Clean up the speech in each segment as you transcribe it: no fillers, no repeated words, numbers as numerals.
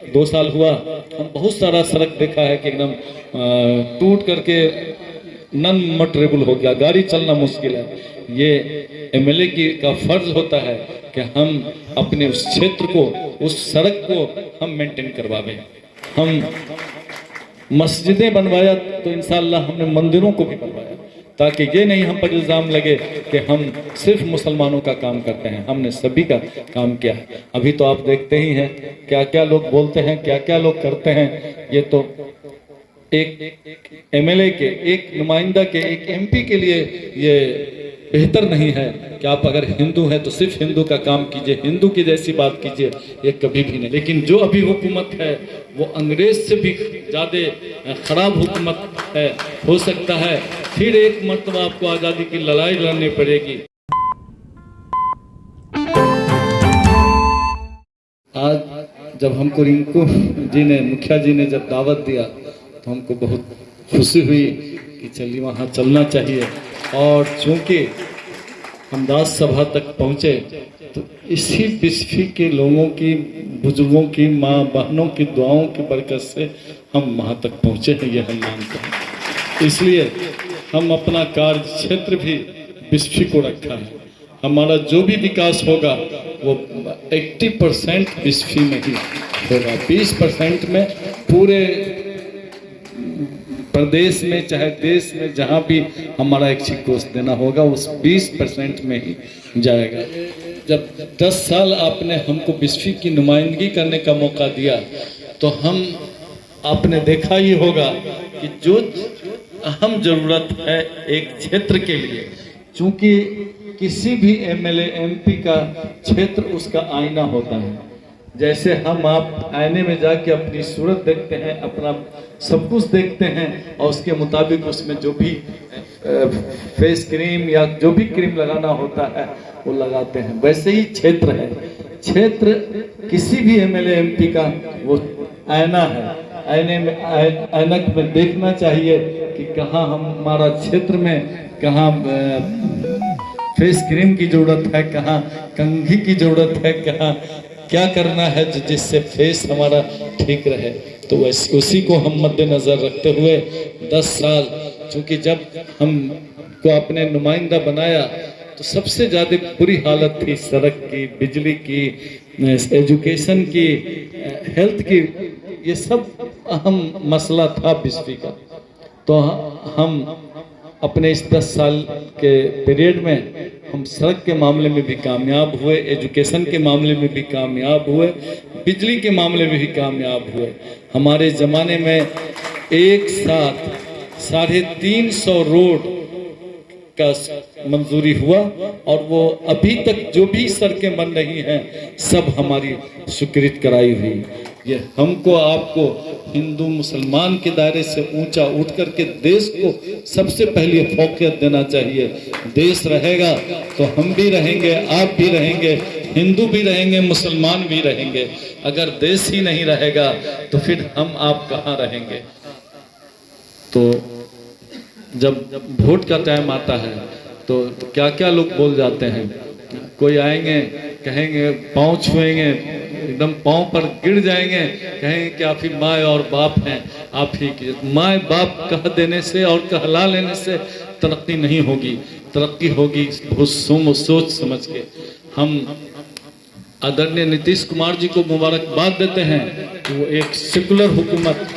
2 साल हुआ, हम बहुत सारा सड़क देखा है कि एकदम टूट करके नॉन मोटरेबल हो गया, गाड़ी चलना मुश्किल है। ये एमएलए का फर्ज होता है कि हम अपने उस क्षेत्र को, उस सड़क को हम मेंटेन करवावें। हम मस्जिदें बनवाया तो इंशाअल्लाह हमने मंदिरों को भी बनवाया, ताकि ये नहीं हम पर इल्ज़ाम लगे कि हम सिर्फ मुसलमानों का काम करते हैं। हमने सभी का काम किया है। अभी तो आप देखते ही हैं क्या क्या लोग बोलते हैं, क्या क्या लोग करते हैं। ये तो एक एमएलए के, एक नुमाइंदा के, एक एमपी के लिए ये बेहतर नहीं है कि आप अगर हिंदू हैं तो सिर्फ हिंदू का काम कीजिए, हिंदू की जैसी बात कीजिए, ये कभी भी नहीं। लेकिन जो अभी हुकूमत है वो अंग्रेज से भी ज़्यादा खराब हुकूमत है। हो सकता है फिर एक मरतबा आपको आज़ादी की लड़ाई लड़नी पड़ेगी। आज जब हमको रिंकू जी ने, मुखिया जी ने जब दावत दिया तो हमको बहुत खुशी हुई कि चलिए वहाँ चलना चाहिए। और चूँकि हम दास सभा तक पहुँचे तो इसी बिस्फी के लोगों की, बुजुर्गों की, माँ बहनों की दुआओं की बरकत से हम वहाँ तक पहुँचे हैं, ये हम मानते हैं। इसलिए हम अपना कार्य क्षेत्र भी बिस्फी को रखा है। हमारा जो भी विकास होगा वो 80% बिस्फी में ही होगा। 20% में पूरे प्रदेश में, चाहे देश में, जहाँ भी हमारा इच्छित कोष देना होगा उस 20% में ही जाएगा। जब 10 साल आपने हमको बिस्फी की नुमाइंदगी करने का मौका दिया तो हम, आपने देखा ही होगा कि जो अहम ज़रूरत है एक क्षेत्र के लिए, चूँकि किसी भी एमएलए एमपी का क्षेत्र उसका आईना होता है। जैसे हम आप आईने में जाके अपनी सूरत देखते हैं, अपना सब कुछ देखते हैं और उसके मुताबिक उसमें जो भी फेस क्रीम या जो भी क्रीम लगाना होता है वो लगाते हैं। वैसे ही क्षेत्र है, क्षेत्र किसी भी एमएलए एमपी का वो आईना है। आईने में, ऐनक में देखना चाहिए कि कहाँ हमारा क्षेत्र में कहाँ फेस क्रीम की ज़रूरत है, कहाँ कंघी की ज़रूरत है, कहाँ क्या करना है जिससे फेस हमारा ठीक रहे। तो उसी को हम मद्देनज़र रखते हुए 10 साल, चूँकि जब हम को अपने नुमाइंदा बनाया तो सबसे ज़्यादा बुरी हालत थी सड़क की, बिजली की, एजुकेशन की, हेल्थ की, ये सब अहम मसला था बिस्फी का। तो हम अपने इस 10 साल के पीरियड में हम सड़क के मामले में भी कामयाब हुए, एजुकेशन के मामले में भी कामयाब हुए, बिजली के मामले में भी कामयाब हुए। हमारे ज़माने में एक साथ 350 रोड का मंजूरी हुआ और वो अभी तक जो भी सड़कें बन रही हैं सब हमारी स्वीकृत कराई हुई। ये हमको, आपको हिंदू मुसलमान के दायरे से ऊंचा उठ करके देश को सबसे पहले फौकियत देना चाहिए। देश रहेगा तो हम भी रहेंगे, आप भी रहेंगे, हिंदू भी रहेंगे, मुसलमान भी रहेंगे। अगर देश ही नहीं रहेगा तो फिर हम आप कहाँ रहेंगे। तो जब वोट का टाइम आता है तो क्या क्या लोग बोल जाते हैं। कोई आएंगे कहेंगे, पाँव छुएंगे, एकदम पाँव पर गिर जाएंगे, कहेंगे कि आप ही माँ और बाप हैं, आप ही की। माँ बाप कह देने से और कहला लेने से तरक्की नहीं होगी। तरक्की होगी बहुत सोच समझ के। हम आदरणीय नीतीश कुमार जी को मुबारकबाद देते हैं कि वो एक सेकुलर हुकूमत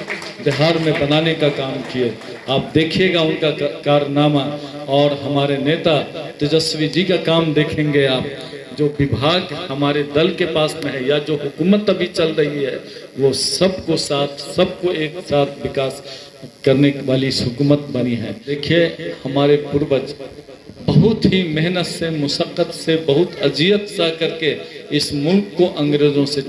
बिहार में बनाने का काम किए। आप देखिएगा उनका कारनामा, और हमारे नेता तेजस्वी जी का काम देखेंगे आप। जो विभाग हमारे दल के पास में है या जो हुकूमत अभी चल रही है वो सबको साथ, सबको एक साथ विकास करने वाली हुकूमत बनी है। देखिए हमारे पूर्वज बहुत ही मेहनत से, मुशक्क़त से, बहुत अजियत सा करके इस मुल्क को अंग्रेज़ों से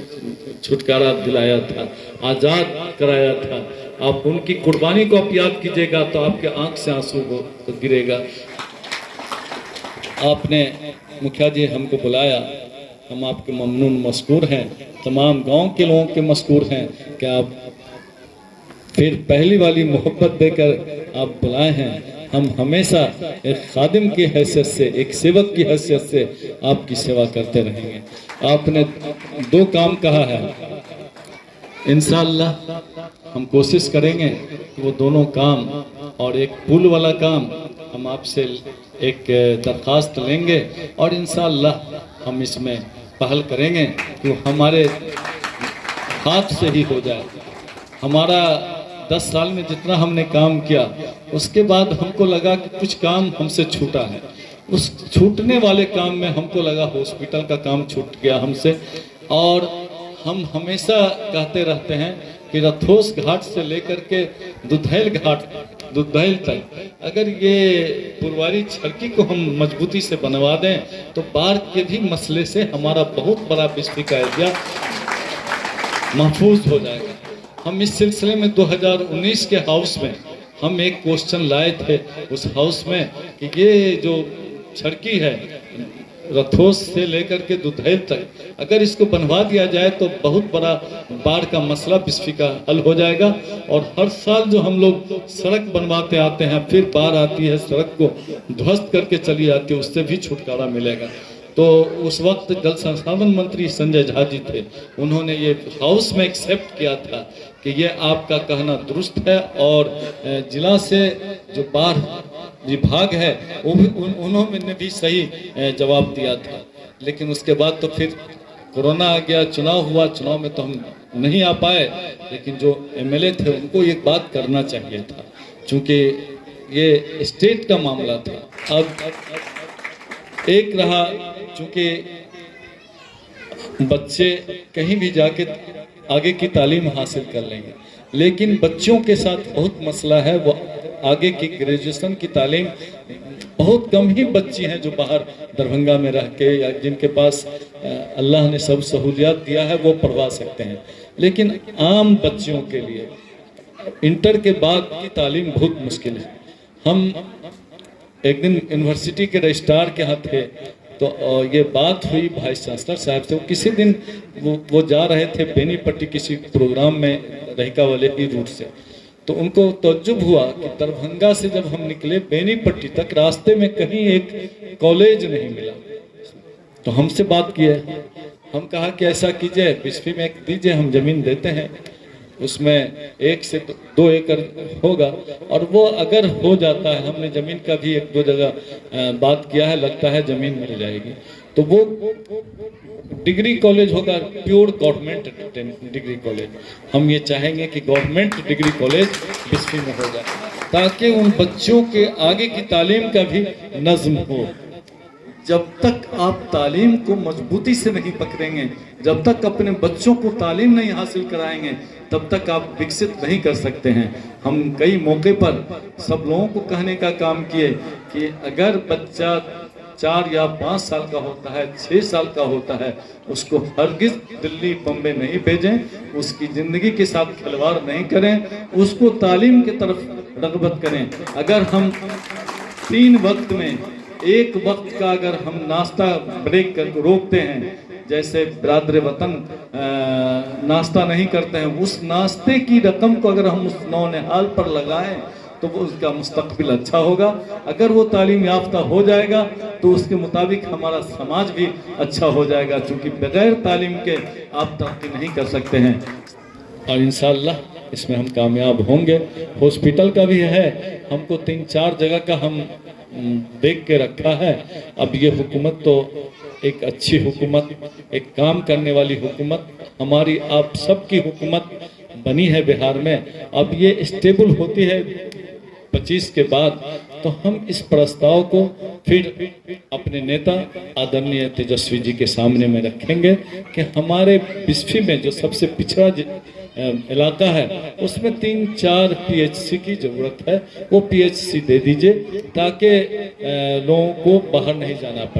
छुटकारा दिलाया था, आज़ाद कराया था। आप उनकी कुर्बानी को आप याद कीजिएगा तो आपके आंख से आंसू को गिरेगा। आपने मुखिया जी हमको बुलाया, हम आपके ममनून मशकूर हैं, तमाम गांव के लोगों के मशकूर हैं कि आप फिर पहली वाली मोहब्बत देकर आप बुलाए हैं। हम हमेशा एक खादिम की हैसियत से, एक सेवक की हैसियत से आपकी सेवा करते रहेंगे। आपने 2 काम कहा है, इंशाअल्लाह हम कोशिश करेंगे कि वो दोनों काम और एक पुल वाला काम हम आपसे एक दरख्वास्त लेंगे और इंशाअल्लाह हम इसमें पहल करेंगे कि वो हमारे हाथ से ही हो जाए। हमारा 10 साल में जितना हमने काम किया उसके बाद हमको लगा कि कुछ काम हमसे छूटा है। उस छूटने वाले काम में हमको लगा हॉस्पिटल का काम छूट गया हमसे। और हम हमेशा कहते रहते हैं कि रथोस घाट से लेकर के दुधैल तक अगर ये पुरवारी छड़की को हम मजबूती से बनवा दें तो बाढ़ के भी मसले से हमारा बहुत बड़ा बिजली का एरिया महफूज हो जाएगा। हम इस सिलसिले में 2019 के हाउस में हम एक क्वेश्चन लाए थे उस हाउस में कि ये जो छड़की है रथोस से लेकर के दुधैल तक अगर इसको बनवा दिया जाए तो बहुत बड़ा बाढ़ का मसला बिस्फी का हल हो जाएगा। और हर साल जो हम लोग सड़क बनवाते आते हैं फिर बाढ़ आती है सड़क को ध्वस्त करके चली जाती है, उससे भी छुटकारा मिलेगा। तो उस वक्त जल संसाधन मंत्री संजय झा जी थे, उन्होंने ये हाउस में एक्सेप्ट किया था कि ये आपका कहना दुरुस्त है। और जिला से जो बाढ़ विभाग है वो भी उन्होंने भी सही जवाब दिया था। लेकिन उसके बाद तो फिर कोरोना आ गया, चुनाव हुआ, चुनाव में तो हम नहीं आ पाए। लेकिन जो एमएलए थे उनको ये बात करना चाहिए था क्योंकि ये स्टेट का मामला था। अब एक रहा क्योंकि बच्चे कहीं भी जाके आगे की तालीम हासिल कर लेंगे, लेकिन बच्चों के साथ बहुत मसला है। वो आगे की ग्रेजुएशन की तालीम बहुत कम ही बच्ची हैं जो बाहर दरभंगा में रह के या जिनके पास अल्लाह ने सब सहूलियात दिया है वो पढ़वा सकते हैं। लेकिन आम बच्चों के लिए इंटर के बाद की तालीम बहुत मुश्किल है। हम एक दिन यूनिवर्सिटी के रजिस्ट्रार के यहाँ थे तो ये बात हुई वाइस चांसलर साहब से। किसी दिन वो जा रहे थे बेनीपट्टी किसी प्रोग्राम में रहिका वाले ही रूट से, तो उनको तज्जुब हुआ कि दरभंगा से जब हम निकले बेनीपट्टी तक रास्ते में कहीं एक कॉलेज नहीं मिला। तो हमसे बात किए, हम कहा कि ऐसा कीजिए बिस्फी में एक दीजिए, हम जमीन देते हैं, उसमें 1 से 2 एकड़ होगा और वो अगर हो जाता है, हमने ज़मीन का भी 1-2 जगह बात किया है, लगता है ज़मीन मिल जाएगी। तो वो डिग्री कॉलेज होगा, प्योर गवर्नमेंट डिग्री कॉलेज। हम ये चाहेंगे कि गवर्नमेंट डिग्री कॉलेज बिस्फी में हो जाए ताकि उन बच्चों के आगे की तालीम का भी नज्म हो। जब तक आप तालीम को मजबूती से नहीं पकड़ेंगे, जब तक अपने बच्चों को तालीम नहीं हासिल कराएंगे, तब तक आप विकसित नहीं कर सकते हैं। हम कई मौके पर सब लोगों को कहने का काम किए कि अगर बच्चा 4 या 5 साल का होता है, 6 साल का होता है, उसको हरगिज दिल्ली बम्बे नहीं भेजें, उसकी ज़िंदगी के साथ खिलवाड़ नहीं करें, उसको तालीम की तरफ रग़बत करें। अगर हम 3 वक्त में 1 वक्त का अगर हम नाश्ता ब्रेक कर रोकते हैं, जैसे बिरादर वतन नाश्ता नहीं करते हैं, उस नाश्ते की रकम को अगर हम उस नौनिहाल पर लगाएं तो वो उसका मुस्तकबिल अच्छा होगा। अगर वो तालीम याफ्ता हो जाएगा तो उसके मुताबिक हमारा समाज भी अच्छा हो जाएगा, क्योंकि बगैर तालीम के आप तरक्की नहीं कर सकते हैं। और इंशाअल्लाह इसमें हम कामयाब होंगे। हॉस्पिटल का भी है, हमको 3-4 जगह का हम देख के रखा है। अब ये हुकूमत तो एक अच्छी हुकूमत, एक काम करने वाली हुकूमत, हमारी आप सबकी हुकूमत बनी है बिहार में। अब ये स्टेबल होती है 25 के बाद, तो हम इस प्रस्ताव को फिर अपने नेता आदरणीय तेजस्वी जी के सामने में रखेंगे कि हमारे बिस्फी में जो सबसे पिछड़ा इलाका है उसमें 3-4 PHC की ज़रूरत है। वो PHC दे दीजिए ताकि लोगों को बाहर नहीं जाना पड़े।